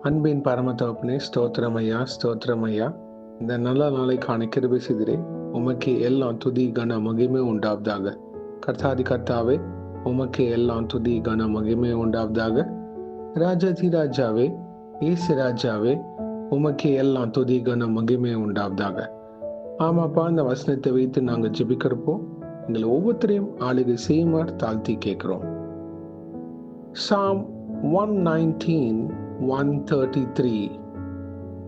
அன்பின் பரம தகப்பனே, ஸ்தோத்திரம் ஐயா, ஸ்தோத்திரம் ஐயா. இந்த நல்ல நாளைக்கான கிருபை செய்திரே. உமக்கு எல்லாம் துதி கன மகிமை உண்டாவதாக. கர்த்தாதி கர்த்தாவே, உமக்கு எல்லாம் துதி கன மகிமை உண்டாவதாக. ராஜாதி ராஜாவே, இயேசு ராஜாவே, உமக்கு எல்லாம் துதி கன மகிமை உண்டாவதாக. ஆமாப்பா, இந்த வசனத்தை வைத்து நாங்கள் ஜெபிக்கிறப்போ எங்களை ஒவ்வொருத்தரையும் ஆளுகை செய்யுமாறு தாழ்த்தி கேட்கிறோம். Psalm 119:133.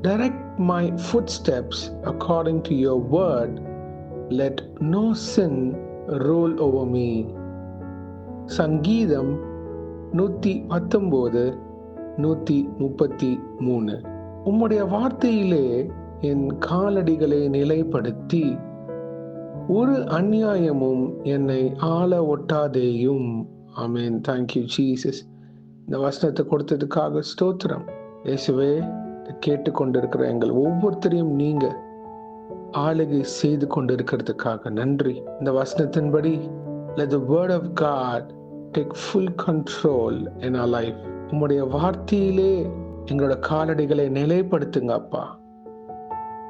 Direct my footsteps according to your word. Let no sin roll over me. சங்கீதம் 119:133. உம்முடைய வார்த்தையிலே என் காலடிகளை நிலைப்படுத்தி ஒரு அநியாயமும் என்னை ஆள ஒட்டாதேயும். ஆமென். Thank you Jesus. இந்த வசனத்தை கொடுத்ததுக்காக ஸ்தோத்திரம். இயேசுவே, கேட்டுக்கொண்டிருக்கிற எங்கள் ஒவ்வொருத்தரையும் நீங்க ஆளுகை செய்து கொண்டிருக்கிறதுக்காக நன்றி. இந்த வசனத்தின்படி let the word of God take full control in our life. உம்முடைய வார்த்தையிலே எங்களோட காலடிகளை நிலைப்படுத்துங்க அப்பா.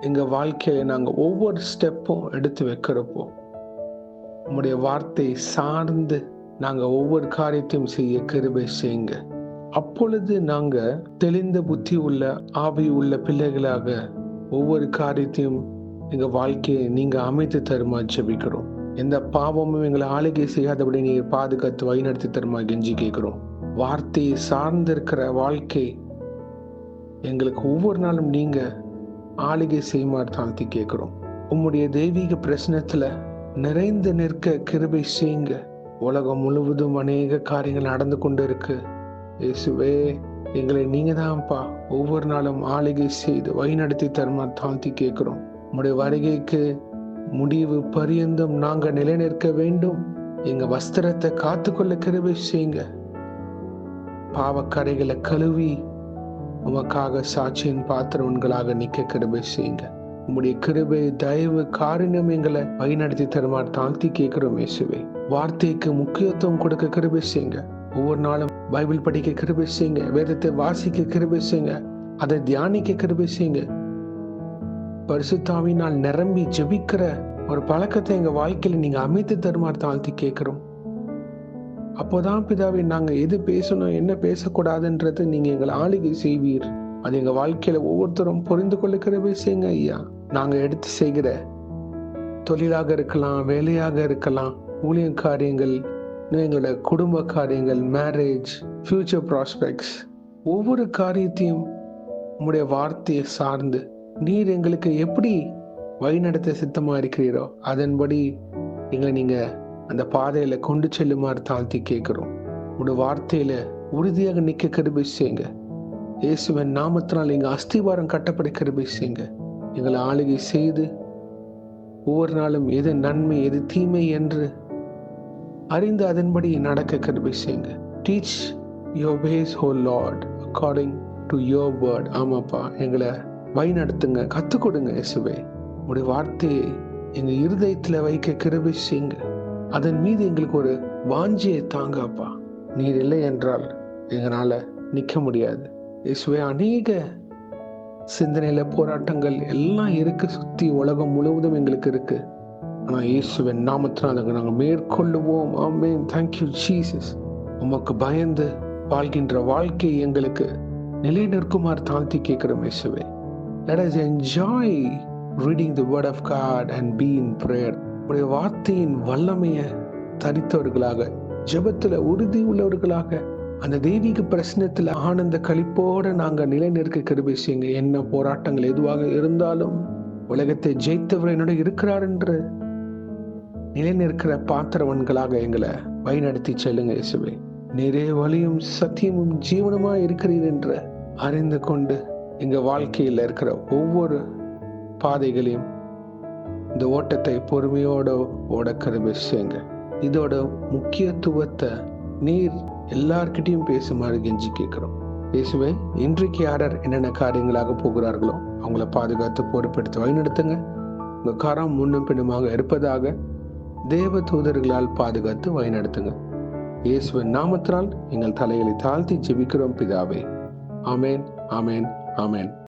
எங்க வாழ்க்கையில நாங்க ஒவ்வொரு ஸ்டெப்பும் எடுத்து வைக்கிறப்போ உம்முடைய வார்த்தை சார்ந்து நாங்க ஒவ்வொரு காரியத்தையும் செய்ய கிருபை செய்யுங்க. அப்பொழுது நாங்க தெளிந்த புத்தி உள்ள ஆவி உள்ள பிள்ளைகளாக ஒவ்வொரு காரியத்தையும் எங்க வாழ்க்கையை நீங்க அமைத்து தருமா ஜெபிக்கிறோம். எந்த பாவமும் எங்களை ஆளுகை செய்யாதபடி நீங்க பாதுகாத்து வழிநடத்தி தருமா கெஞ்சி கேட்கிறோம். வார்த்தையை சார்ந்திருக்கிற வாழ்க்கை எங்களுக்கு ஒவ்வொரு நாளும் நீங்க ஆளுகை செய்யுமாறு தாழ்த்தி கேட்கிறோம். உம்முடைய தெய்வீக பிரச்சனத்துல நிறைந்து நிற்க கிருபை செய்யுங்க. உலகம் முழுவதும் அநேக காரியங்கள் நடந்து கொண்டு இருக்கு. இயேசுவே, எங்களை நீங்க தான்ப்பா ஒவ்வொரு நாளும் ஆளுகை செய்து வழிநடத்தி தருமா தாழ்த்தி கேட்கிறோம். உம்முடைய வருகைக்கு முடிவு பரியந்தம் நாங்க நிலைநிற்க வேண்டும். எங்க வஸ்திரத்தை காத்துக்கொள்ள கிருபை செய்யுங்க. பாவக்கரைகளை கழுவி உமக்காக சாட்சியின் பாத்திரங்களாக நிக்க கிருபை செய்யுங்க. உம்முடைய கிருபை தயவு காரியம் எங்களை வழிநடத்தி தருமாறு தாழ்த்தி கேட்கிறோம். இயேசுவே, வார்த்தைக்கு முக்கியத்துவம் கொடுக்க கிருபை செய்யுங்க. ஒவ்வொரு நாளும் பைபிள் படிக்க கிருபை செய்யுங்க. வேதத்தை வாசிக்க கிருபை செய்யுங்க. அதை தியானிக்க கிருபை செய்யுங்க. பரிசுத்தாவினால் நிரம்பி ஜெபிக்கிற ஒரு பழக்கத்தை எங்க வாழ்க்கையில நீங்க அமைத்து தருமாறு தாழ்த்தி கேட்கிறோம். அப்போதான் பிதாவே, நாங்க எது பேசணும் என்ன பேசக்கூடாதுன்றது நீங்க எங்களை ஆளுகை செய்வீர். அது எங்க வாழ்க்கையில ஒவ்வொருத்தரும் புரிந்து கொள்ள கிருபை செய்யுங்க ஐயா. நாங்க எடுத்து செய்கிற தொழிலாக இருக்கலாம், வேலையாக இருக்கலாம், ஊழிய காரியங்கள், எங்களோட குடும்ப காரியங்கள், மேரேஜ், ஃபியூச்சர் ப்ராஸ்பெக்ட்ஸ், ஒவ்வொரு காரியத்தையும் உங்களுடைய வார்த்தையை சார்ந்து நீர் எங்களுக்கு எப்படி வழிநடத்த சித்தமா இருக்கிறீரோ அதன்படி எங்களை நீங்க அந்த பாதையில கொண்டு செல்லுமாறு தாழ்த்தி கேட்கிறோம். உங்களுடைய வார்த்தையில உறுதியாக நிக்க கிருபை செய்யுங்க. இயேசுவின் நாமத்தினால் எங்க அஸ்திவாரம் கட்டப்பட கிருபை செய்யுங்க. எங்களை ஆளுகை செய்து ஒவ்வொரு நாளும் எது நன்மை எது தீமை என்று அறிந்து அதன்படி நடக்க கிருபை செய்யுங்க. Teach your ways O Lord according to your word. ஆமாப்பா, எங்களை வழி நடத்துங்க, கத்துக் கொடுங்க. இயேசுவே, உங்களுடைய வார்த்தையை எங்க இருதயத்துல வைக்க கிருபை செய்யுங்க. அதன் மீது எங்களுக்கு ஒரு வாஞ்சியை தாங்க அப்பா. நீர் இல்லை என்றால் எங்களால நிக்க முடியாது. இயேசுவே, அநேக சிந்தனையில போராட்டங்கள் எல்லாம் இருக்கு, சுத்தி உலகம் முழுவதும் எங்களுக்கு இருக்கு. ஆனா இயேசுவின் நாமத்தினால் நாங்கள் மேற்கொள்ளுவோம். ஆமென். Thank you Jesus. உமக்கு பயந்து வாழ்கின்ற வாழ்க்கை எங்களுக்கு நிலை நிற்குமாறு தாழ்த்தி கேட்கிறோம். இயேசுவே, let us enjoy reading the word of God and be in prayer. உடைய வார்த்தையின் வல்லமையை தரித்தவர்களாக, ஜெபத்துல உறுதி உள்ளவர்களாக, அந்த தெய்வீக பிரச்சனத்துல ஆனந்த களிப்போட நாங்க நிலை நிற்க கிருபை செய்யுங்க. என்ன போராட்டங்கள் எதுவாக இருந்தாலும் உலகத்தை ஜெயித்தவர் என்னோட இருக்கிறார் என்று நிலை நிற்கிற பாத்திரவன்களாக எங்களை வழிநடத்தி செல்லுங்க. இயேசுவே, நிறைய வழியும் சத்தியமும் ஜீவனமா இருக்கிறீர் என்று அறிந்து கொண்டு எங்க வாழ்க்கையில் இருக்கிற ஒவ்வொரு பாதைகளையும் இந்த ஓட்டத்தை பொறுமையோட ஓட கிருபை செய்யுங்க. இதோட முக்கியத்துவத்தை நீர் எல்லார்கிட்டையும் பேசுமாறு கெஞ்சி கேட்கிறோம். இயேசுவே, இன்றைக்கு யார் என்னென்ன காரியங்களாக போகிறார்களோ அவங்கள பாதுகாத்து பொறுப்பெடுத்து வழிநடத்துங்க. உங்க கரம் முன்னும் பின்னுமாக இருப்பதாக தேவ தூதர்களால் பாதுகாத்து வழிநடத்துங்க. இயேசுவின் நாமத்தினால் எங்கள் தலைகளை தாழ்த்தி ஜெபிக்கிறோம் பிதாவே. ஆமென், ஆமென். ஆமென்.